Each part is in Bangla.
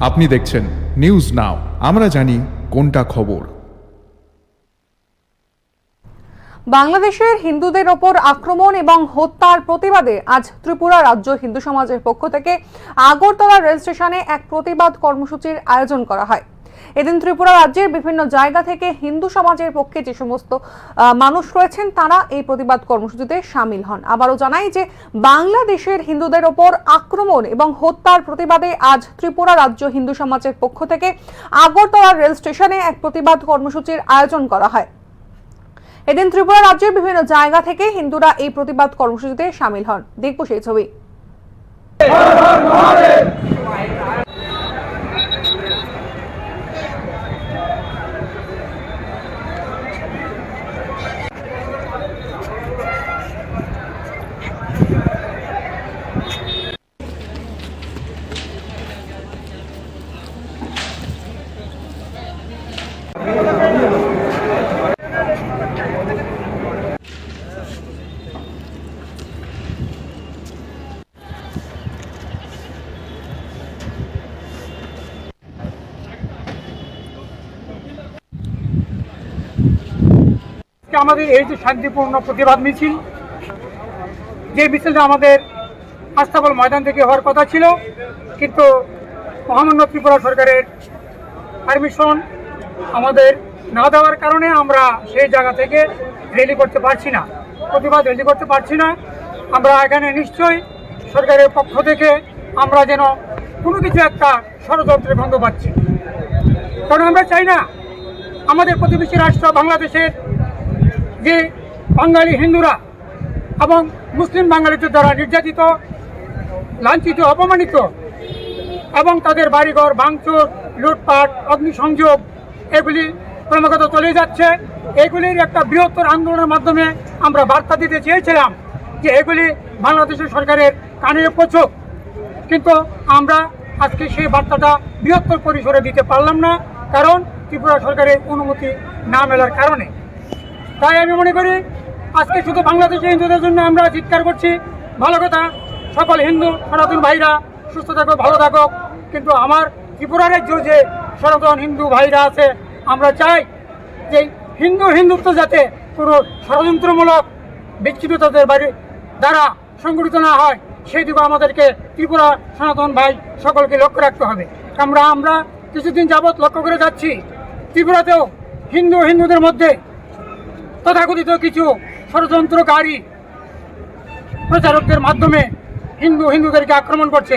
আপনি দেখছেন নিউজ নাও, আমরা জানি কোনটা খবর। বাংলাদেশের হিন্দুদের ওপর আক্রমণ এবং হত্যার প্রতিবাদে আজ ত্রিপুরা রাজ্য হিন্দু সমাজের পক্ষ থেকে আগরতলা রেল স্টেশনে এক প্রতিবাদ কর্মসূচির আয়োজন করা হয়। এদিন ত্রিপুরা রাজ্যের বিভিন্ন জায়গা থেকে হিন্দু সমাজের পক্ষে যে সমস্ত মানুষ রয়েছেন তারা এই প্রতিবাদ কর্মসূচিতে সামিল হন। আবারও জানাই যে বাংলাদেশের হিন্দুদের ওপর আক্রমণ এবং হত্যার প্রতিবাদে আজ ত্রিপুরা রাজ্য হিন্দু সমাজের পক্ষ থেকে আগরতলা রেল স্টেশনে এক প্রতিবাদ কর্মসূচির আয়োজন করা হয়। এদিন ত্রিপুরা রাজ্যের বিভিন্ন জায়গা থেকে হিন্দুরা এই প্রতিবাদ কর্মসূচিতে সামিল হন। দেখব সেই ছবি। আমাদের এই যে শান্তিপূর্ণ প্রতিবাদ মিছিল, যে মিছিলটা আমাদের আস্তাবল ময়দান থেকে হওয়ার কথা ছিল, কিন্তু মহামান্য ত্রিপুরা সরকারের পারমিশন আমাদের না দেওয়ার কারণে আমরা সেই জায়গা থেকে র্যালি করতে পারছি না, প্রতিবাদ র্যালি করতে পারছি না। আমরা এখানে নিশ্চয়ই সরকারের পক্ষ থেকে আমরা যেন কোনো কিছু একটা ষড়যন্ত্রের গন্ধ পাচ্ছি, কারণ আমরা চাই না আমাদের প্রতিবেশী রাষ্ট্র বাংলাদেশের যে বাঙালি হিন্দুরা এবং মুসলিম বাঙালিদের দ্বারা নির্যাতিত, লাঞ্ছিত, অপমানিত এবং তাদের বাড়িঘর ভাঙচুর, লুটপাট, অগ্নিসংযোগ এগুলি ক্রমাগত চলে যাচ্ছে। এগুলির একটা বৃহত্তর আন্দোলনের মাধ্যমে আমরা বার্তা দিতে চেয়েছিলাম যে এগুলি বাংলাদেশের সরকারের কানে পৌঁছুক, কিন্তু আমরা আজকে সেই বার্তাটা বৃহত্তর পরিসরে দিতে পারলাম না, কারণ ত্রিপুরা সরকারের অনুমতি না মেলার কারণে। তাই আমি মনে করি আজকে শুধু বাংলাদেশের হিন্দুদের জন্য আমরা চিৎকার করছি, ভালো কথা, সকল হিন্দু সনাতন ভাইরা সুস্থ থাকো, ভালো থাকো, কিন্তু আমার ত্রিপুরা রাজ্য যে সনাতন হিন্দু ভাইরা আছে, আমরা চাই যে হিন্দুত্ব যাতে কোনো ষড়যন্ত্রমূলক বিচ্ছিন্নতাদের বাড়ি দ্বারা সংগঠিত না হয়, সেই দিকে আমাদেরকে ত্রিপুরা সনাতন ভাই সকলকে লক্ষ্য রাখতে হবে। আমরা কিছুদিন যাবৎ লক্ষ্য করে যাচ্ছি, ত্রিপুরাতেও হিন্দুদের মধ্যে তথাকথিত কিছু ষড়যন্ত্রকারী প্রচারকদের মাধ্যমে হিন্দুদেরকে আক্রমণ করছে,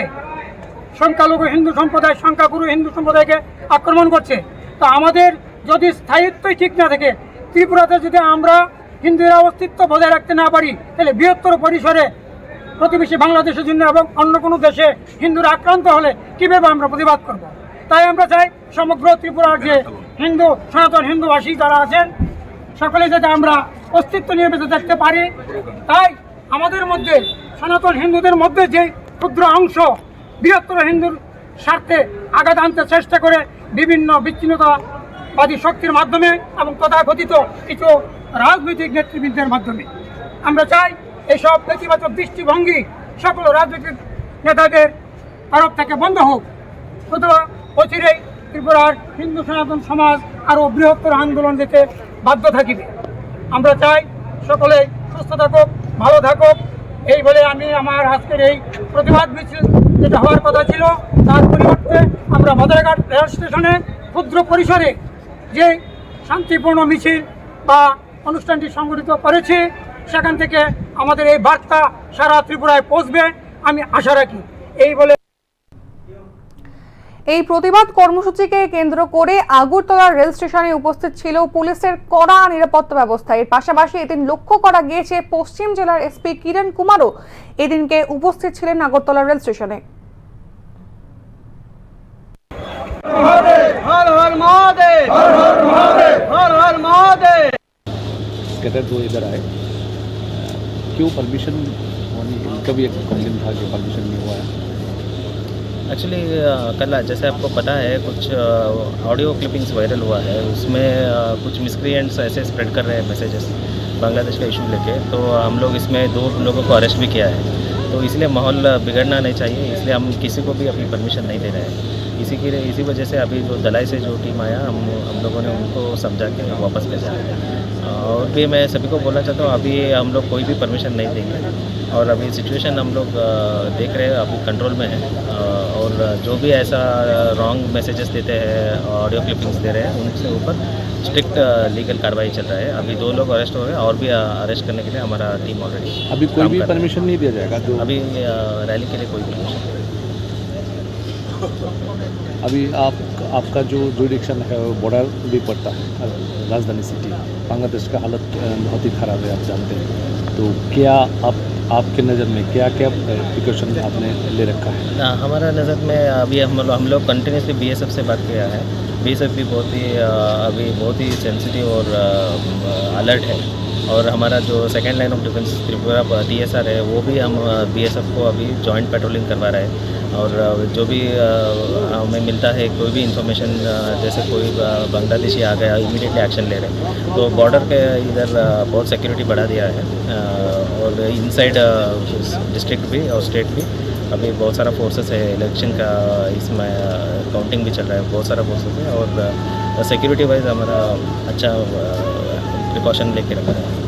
সংখ্যালঘু হিন্দু সম্প্রদায়, সংখ্যাগুরু হিন্দু সম্প্রদায়কে আক্রমণ করছে। তো আমাদের যদি স্থায়িত্বই ঠিক না থাকে, ত্রিপুরাতে যদি আমরা হিন্দুরা অস্তিত্ব বজায় রাখতে না পারি, তাহলে বৃহত্তর পরিসরে প্রতিবেশী বাংলাদেশের জন্য এবং অন্য কোনো দেশে হিন্দুরা আক্রান্ত হলে কীভাবে আমরা প্রতিবাদ করব। তাই আমরা চাই সমগ্র ত্রিপুরার যে সনাতন হিন্দুভাষী যারা আছেন, সকলে যাতে আমরা অস্তিত্ব নিয়ে বেঁচে থাকতে পারি। তাই আমাদের মধ্যে সনাতন হিন্দুদের মধ্যে যে ক্ষুদ্র অংশ বৃহত্তর হিন্দুর স্বার্থে আঘাত আনতে চেষ্টা করে বিভিন্ন বিচ্ছিন্নতাবাদী শক্তির মাধ্যমে এবং তথাকথিত কিছু রাজনৈতিক নেতৃবৃন্দের মাধ্যমে, আমরা চাই এসব নেতিবাচক দৃষ্টিভঙ্গি সকল রাজনৈতিক নেতাদের তরফ থেকে বন্ধ হোক, অথবা অচিরেই ত্রিপুরার হিন্দু সনাতন সমাজ আরও বৃহত্তর আন্দোলন দিতে বাধ্য থাকিবে। আমরা চাই সকলে সুস্থ থাকুক, ভালো থাকুক, এই বলে আমি আমার আজকের এই প্রতিবাদ মিছিল যেটা হওয়ার কথা ছিল তার পরিবর্তে আমরা মাদারঘাট রেল স্টেশনে ক্ষুদ্র পরিসরে যে শান্তিপূর্ণ মিছিল বা অনুষ্ঠানটি সংগঠিত করেছি, সেখান থেকে আমাদের এই বার্তা সারা ত্রিপুরায় পৌঁছবে আমি আশা রাখি। এই বলে এই প্রতিবাদ কর্মসূচিকে কেন্দ্র করে আগরতলা রেল স্টেশনে উপস্থিত ছিল পুলিশের কড়া নিরাপত্তা ব্যবস্থা। এর পাশাপাশি এদিন লক্ষ্য করা গিয়েছে পশ্চিম জেলার এসপি কিরণ কুমারও এদিনকে উপস্থিত ছিলেন আগরতলা রেল স্টেশনে। हर हर महादेव, हर हर महादेव, हर हर महादेव। कहते हैं तो इधर आए, क्यों परमिशन होनी, इनका भी एक कंप्लेन था कि परमिशन नहीं हुआ है। एक्चुअली कल जैसे आपको पता है कुछ ऑडियो क्लिपिंग्स वायरल हुआ है, उसमें कुछ मिसक्रिएंट्स ऐसे स्प्रेड कर रहे हैं मैसेजेस बांग्लादेश का इशू लेके, तो हम लोग इसमें 2 लोगों को अरेस्ट भी किया है। तो इसलिए माहौल बिगड़ना नहीं चाहिए, इसलिए हम किसी को भी अपनी परमिशन नहीं दे रहे हैं। इसी वजह से अभी जो दलाई से जो टीम आया, हम लोगों ने उनको समझा के वापस भेजा है। और भी मैं सभी को बोलना चाहता हूँ, अभी हम लोग कोई भी परमिशन नहीं देंगे और अभी सिचुएशन हम लोग देख रहे हैं, अभी कंट्रोल में है। और जो भी ऐसा रॉन्ग मैसेजेस देते हैं, ऑडियो क्लिपिंग्स दे रहे हैं, उनसे ऊपर स्ट्रिक्ट लीगल कार्रवाई चल रहा है। अभी 2 लोग अरेस्ट हो गए और भी अरेस्ट करने के लिए हमारा टीम ऑलरेडी अभी कोई भी परमिशन नहीं दिया जाएगा जो अभी रैली के लिए कोई परमिशन नहीं। अभी आपका जो जुरिडिक्शन है वो बॉर्डर भी पड़ता है राजधानी सिटी। बांग्लादेश का हालत बहुत ही ख़राब है, आप जानते हैं। तो क्या आपके नज़र में क्या क्या प्रिकॉशन आपने ले रखा है? हमारा नज़र में अभी हम लोग कंटिन्यूसली बीएसएफ से बात किया है। बीएसएफ भी अभी बहुत ही सेंसिटिव और अलर्ट है। और हमारा जो second line of defence Tripura TSR है, वो भी हम बीएसएफ को अभी जॉइंट पेट्रोलिंग करवा रहे हैं। और जो भी हमें मिलता है कोई भी इंफॉर्मेशन, जैसे कोई बांग्लादेशी आ गया, इमीडिएटली एक्शन ले रहे हैं। तो बॉर्डर के इधर बहुत सिक्योरिटी बढ़ा दिया है। और इनसाइड डिस्ट्रिक्ट भी और स्टेट भी अभी बहुत सारा फोर्सेस है। इलेक्शन का इसमें काउंटिंग भी चल रहा है, बहुत सारा फोर्सेस है। और सिक्योरिटी वाइज हमारा अच्छा प्रिकॉशन लेके रखा है।